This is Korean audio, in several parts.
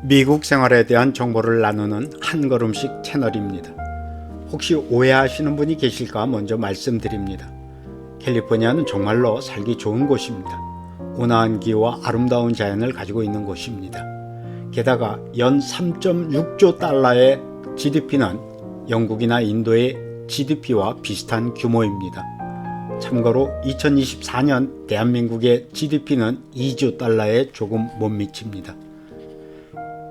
미국 생활에 대한 정보를 나누는 한 걸음씩 채널입니다. 혹시 오해하시는 분이 계실까 먼저 말씀드립니다. 캘리포니아는 정말로 살기 좋은 곳입니다. 온화한 기후와 아름다운 자연을 가지고 있는 곳입니다. 게다가 연 3.6조 달러의 GDP는 영국이나 인도의 GDP와 비슷한 규모입니다. 참고로 2024년 대한민국의 GDP는 2조 달러에 조금 못 미칩니다.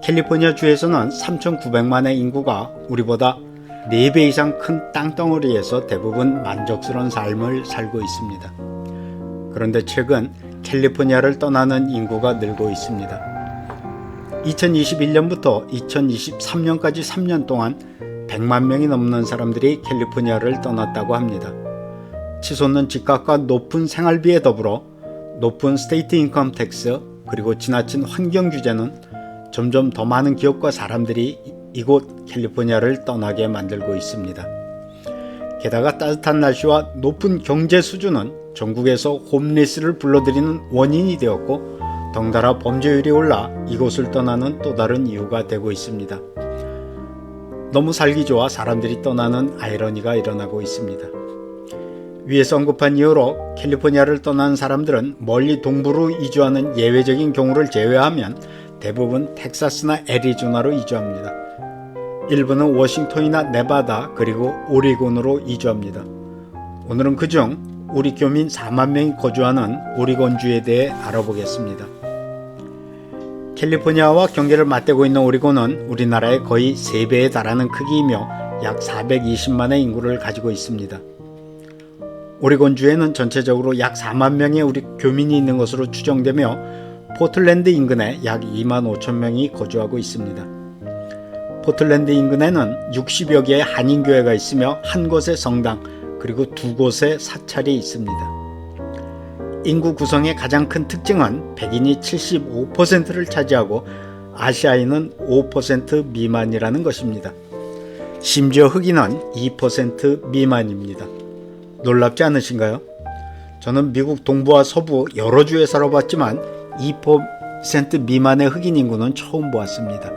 캘리포니아 주에서는 3,900만의 인구가 우리보다 4배 이상 큰 땅덩어리에서 대부분 만족스러운 삶을 살고 있습니다. 그런데 최근 캘리포니아를 떠나는 인구가 늘고 있습니다. 2021년부터 2023년까지 3년 동안 100만 명이 넘는 사람들이 캘리포니아를 떠났다고 합니다. 치솟는 집값과 높은 생활비에 더불어 높은 스테이트 인컴 텍스 그리고 지나친 환경 규제는 점점 더 많은 기업과 사람들이 이곳 캘리포니아를 떠나게 만들고 있습니다. 게다가 따뜻한 날씨와 높은 경제 수준은 전국에서 홈리스를 불러들이는 원인이 되었고 덩달아 범죄율이 올라 이곳을 떠나는 또 다른 이유가 되고 있습니다. 너무 살기 좋아 사람들이 떠나는 아이러니가 일어나고 있습니다. 위에서 언급한 이유로 캘리포니아를 떠나는 사람들은 멀리 동부로 이주하는 예외적인 경우를 제외하면 대부분 텍사스나 애리조나로 이주합니다. 일부는 워싱턴이나 네바다 그리고 오리곤으로 이주합니다. 오늘은 그중 우리 교민 4만 명이 거주하는 오리곤주에 대해 알아보겠습니다. 캘리포니아와 경계를 맞대고 있는 오리곤은 우리나라의 거의 3배에 달하는 크기이며 약 420만의 인구를 가지고 있습니다. 오리곤주에는 전체적으로 약 4만 명의 우리 교민이 있는 것으로 추정되며 포틀랜드 인근에 약 2만 5천 명이 거주하고 있습니다. 포틀랜드 인근에는 60여 개의 한인교회가 있으며 한 곳의 성당 그리고 2곳의 사찰이 있습니다. 인구 구성의 가장 큰 특징은 백인이 75%를 차지하고 아시아인은 5% 미만이라는 것입니다. 심지어 흑인은 2% 미만입니다. 놀랍지 않으신가요? 저는 미국 동부와 서부 여러 주에 살아봤지만 2% 미만의 흑인 인구는 처음 보았습니다.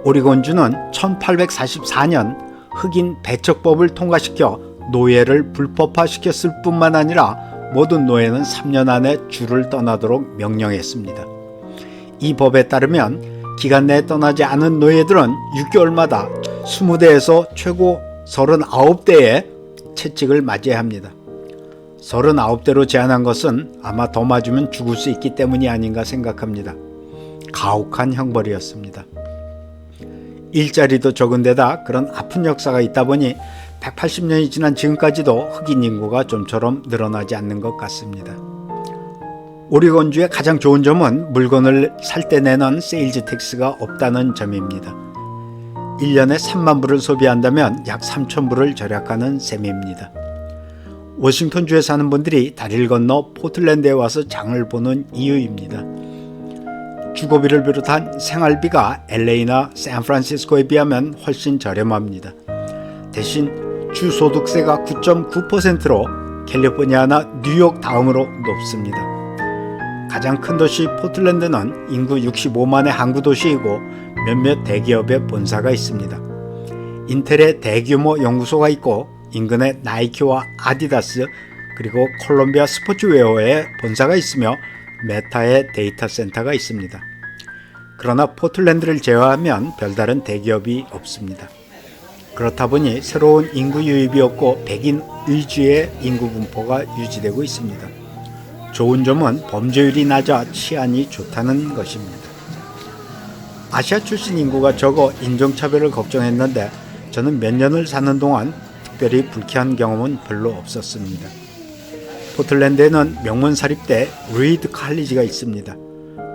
오리곤주는 1844년 흑인 배척법을 통과시켜 노예를 불법화시켰을 뿐만 아니라 모든 노예는 3년 안에 주를 떠나도록 명령했습니다. 이 법에 따르면 기간 내에 떠나지 않은 노예들은 6개월마다 20대에서 최고 39대의 채찍을 맞이해야 합니다. 39대로 제한한 것은 아마 더 맞으면 죽을 수 있기 때문이 아닌가 생각합니다. 가혹한 형벌이었습니다. 일자리도 적은 데다 그런 아픈 역사가 있다 보니 180년이 지난 지금까지도 흑인 인구가 좀처럼 늘어나지 않는 것 같습니다. 오리곤주의 가장 좋은 점은 물건을 살 때 내는 세일즈 텍스가 없다는 점입니다. 1년에 3만 불을 소비한다면 약 3천 불을 절약하는 셈입니다. 워싱턴주에 사는 분들이 다리를 건너 포틀랜드에 와서 장을 보는 이유입니다. 주거비를 비롯한 생활비가 LA나 샌프란시스코에 비하면 훨씬 저렴합니다. 대신 주소득세가 9.9%로 캘리포니아나 뉴욕 다음으로 높습니다. 가장 큰 도시 포틀랜드는 인구 65만의 항구 도시이고 몇몇 대기업의 본사가 있습니다. 인텔의 대규모 연구소가 있고 인근에 나이키와 아디다스 그리고 콜롬비아 스포츠웨어의 본사가 있으며 메타의 데이터 센터가 있습니다. 그러나 포틀랜드를 제외하면 별다른 대기업이 없습니다. 그렇다 보니 새로운 인구 유입이 없고 백인 위주의 인구 분포가 유지되고 있습니다. 좋은 점은 범죄율이 낮아 치안이 좋다는 것입니다. 아시아 출신 인구가 적어 인종차별을 걱정했는데 저는 몇 년을 사는 동안 특별히 불쾌한 경험은 별로 없었습니다. 포틀랜드에는 명문사립대 리드 칼리지가 있습니다.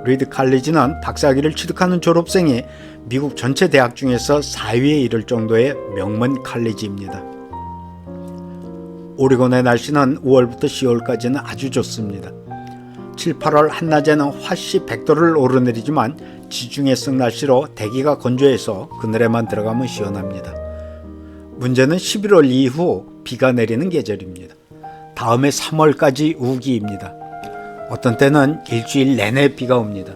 리드 칼리지는 박사학위를 취득하는 졸업생이 미국 전체 대학 중에서 4위에 이를 정도의 명문 칼리지입니다. 오리곤의 날씨는 5월부터 10월까지는 아주 좋습니다. 7, 8월 한낮에는 화씨 100도를 오르내리지만 지중해성 날씨로 대기가 건조해서 그늘에만 들어가면 시원합니다. 문제는 11월 이후 비가 내리는 계절입니다. 다음에 3월까지 우기입니다. 어떤 때는 일주일 내내 비가 옵니다.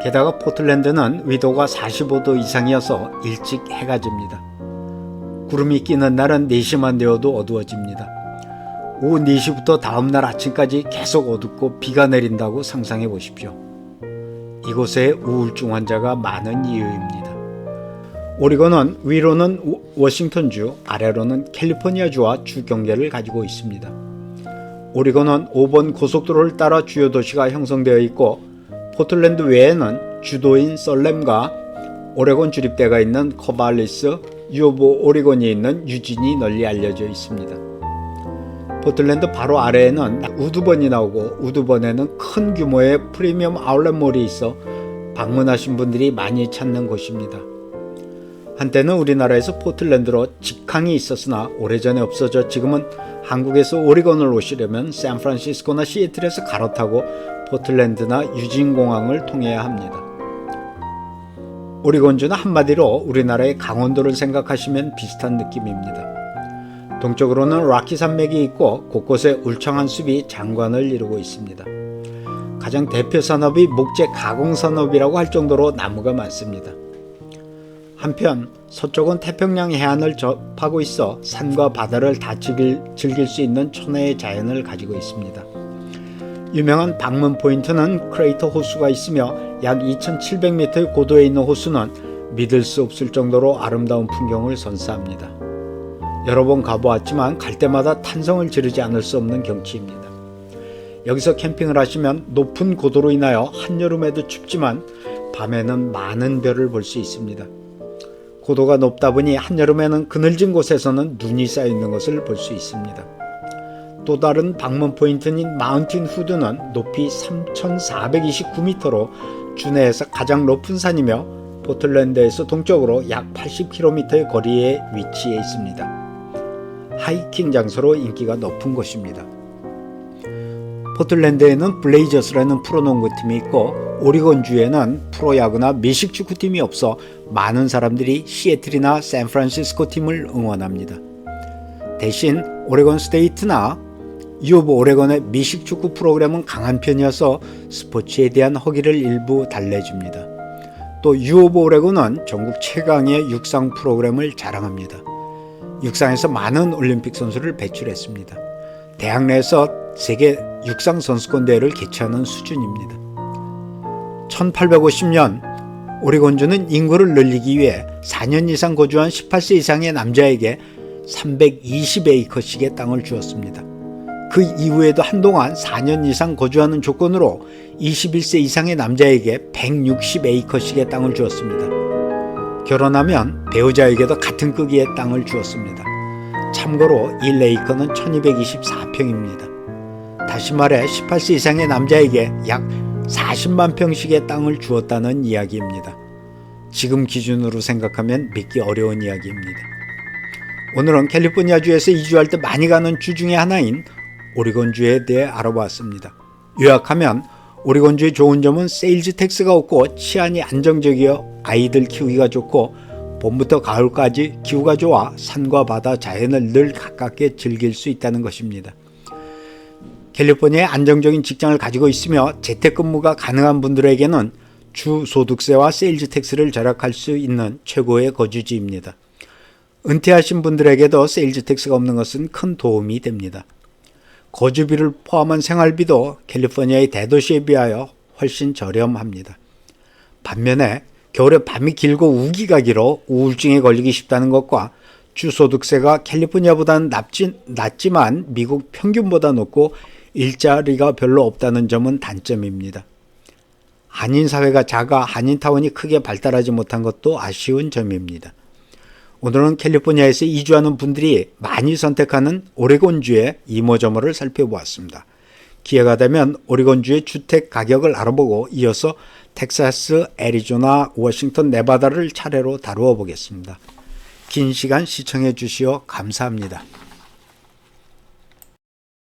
게다가 포틀랜드는 위도가 45도 이상이어서 일찍 해가 집니다. 구름이 끼는 날은 4시만 되어도 어두워집니다. 오후 4시부터 다음날 아침까지 계속 어둡고 비가 내린다고 상상해 보십시오. 이곳에 우울증 환자가 많은 이유입니다. 오리곤은 위로는 워싱턴주, 아래로는 캘리포니아주와 주 경계를 가지고 있습니다. 오리곤은 5번 고속도로를 따라 주요 도시가 형성되어 있고 포틀랜드 외에는 주도인 썰렘과 오레곤 주립대가 있는 코발리스, U of 오리곤이 있는 유진이 널리 알려져 있습니다. 포틀랜드 바로 아래에는 우드번이 나오고 우드번에는 큰 규모의 프리미엄 아울렛몰이 있어 방문하신 분들이 많이 찾는 곳입니다. 한때는 우리나라에서 포틀랜드로 직항이 있었으나 오래전에 없어져 지금은 한국에서 오리곤을 오시려면 샌프란시스코나 시애틀에서 갈아타고 포틀랜드나 유진공항을 통해야 합니다. 오리곤주는 한마디로 우리나라의 강원도를 생각하시면 비슷한 느낌입니다. 동쪽으로는 락키 산맥이 있고 곳곳에 울창한 숲이 장관을 이루고 있습니다. 가장 대표 산업이 목재 가공 산업이라고 할 정도로 나무가 많습니다. 한편 서쪽은 태평양 해안을 접하고 있어 산과 바다를 다 즐길 수 있는 천혜의 자연을 가지고 있습니다. 유명한 방문 포인트는 크레이터 호수가 있으며 약 2700m의 고도에 있는 호수는 믿을 수 없을 정도로 아름다운 풍경을 선사합니다. 여러 번 가보았지만 갈 때마다 탄성을 지르지 않을 수 없는 경치입니다. 여기서 캠핑을 하시면 높은 고도로 인하여 한여름에도 춥지만 밤에는 많은 별을 볼 수 있습니다. 고도가 높다 보니 한여름에는 그늘진 곳에서는 눈이 쌓여 있는 것을 볼 수 있습니다. 또 다른 방문 포인트인 마운틴 후드는 높이 3,429m로 주내에서 가장 높은 산이며 포틀랜드에서 동쪽으로 약 80km의 거리에 위치해 있습니다. 하이킹 장소로 인기가 높은 곳입니다. 포틀랜드에는 블레이저스라는 프로농구팀이 있고 오리곤주에는 프로야구나 미식축구팀이 없어 많은 사람들이 시애틀이나 샌프란시스코 팀을 응원합니다. 대신 오레곤 스테이트나 U of 오레곤의 미식축구 프로그램은 강한 편이어서 스포츠에 대한 허기를 일부 달래줍니다. 또 U of 오레곤은 전국 최강의 육상 프로그램을 자랑합니다. 육상에서 많은 올림픽 선수를 배출했습니다. 대학 내에서 세계 육상 선수권 대회를 개최하는 수준입니다. 1850년 오리곤주는 인구를 늘리기 위해 4년 이상 거주한 18세 이상의 남자에게 320에이커씩의 땅을 주었습니다. 그 이후에도 한동안 4년 이상 거주하는 조건으로 21세 이상의 남자에게 160에이커씩의 땅을 주었습니다. 결혼하면 배우자에게도 같은 크기의 땅을 주었습니다. 참고로 1에이커는 1224평입니다. 다시 말해 18세 이상의 남자에게 약 40만 평씩의 땅을 주었다는 이야기입니다. 지금 기준으로 생각하면 믿기 어려운 이야기입니다. 오늘은 캘리포니아주에서 이주할 때 많이 가는 주 중에 하나인 오리곤주에 대해 알아봤습니다. 요약하면 오리곤주의 좋은 점은 세일즈 텍스가 없고 치안이 안정적이어 아이들 키우기가 좋고 봄부터 가을까지 기후가 좋아 산과 바다 자연을 늘 가깝게 즐길 수 있다는 것입니다. 캘리포니아에 안정적인 직장을 가지고 있으며 재택근무가 가능한 분들에게는 주 소득세와 세일즈 텍스를 절약할 수 있는 최고의 거주지입니다. 은퇴하신 분들에게도 세일즈 텍스가 없는 것은 큰 도움이 됩니다. 거주비를 포함한 생활비도 캘리포니아의 대도시에 비하여 훨씬 저렴합니다. 반면에 겨울에 밤이 길고 우기가 길어 우울증에 걸리기 쉽다는 것과 주소득세가 캘리포니아보다는 낮지만 미국 평균보다 높고 일자리가 별로 없다는 점은 단점입니다. 한인사회가 작아 한인타운이 크게 발달하지 못한 것도 아쉬운 점입니다. 오늘은 캘리포니아에서 이주하는 분들이 많이 선택하는 오레곤주의 이모저모를 살펴보았습니다. 기회가 되면 오레곤주의 주택 가격을 알아보고 이어서 텍사스, 애리조나, 워싱턴, 네바다를 차례로 다루어 보겠습니다. 긴 시간 시청해 주시어 감사합니다.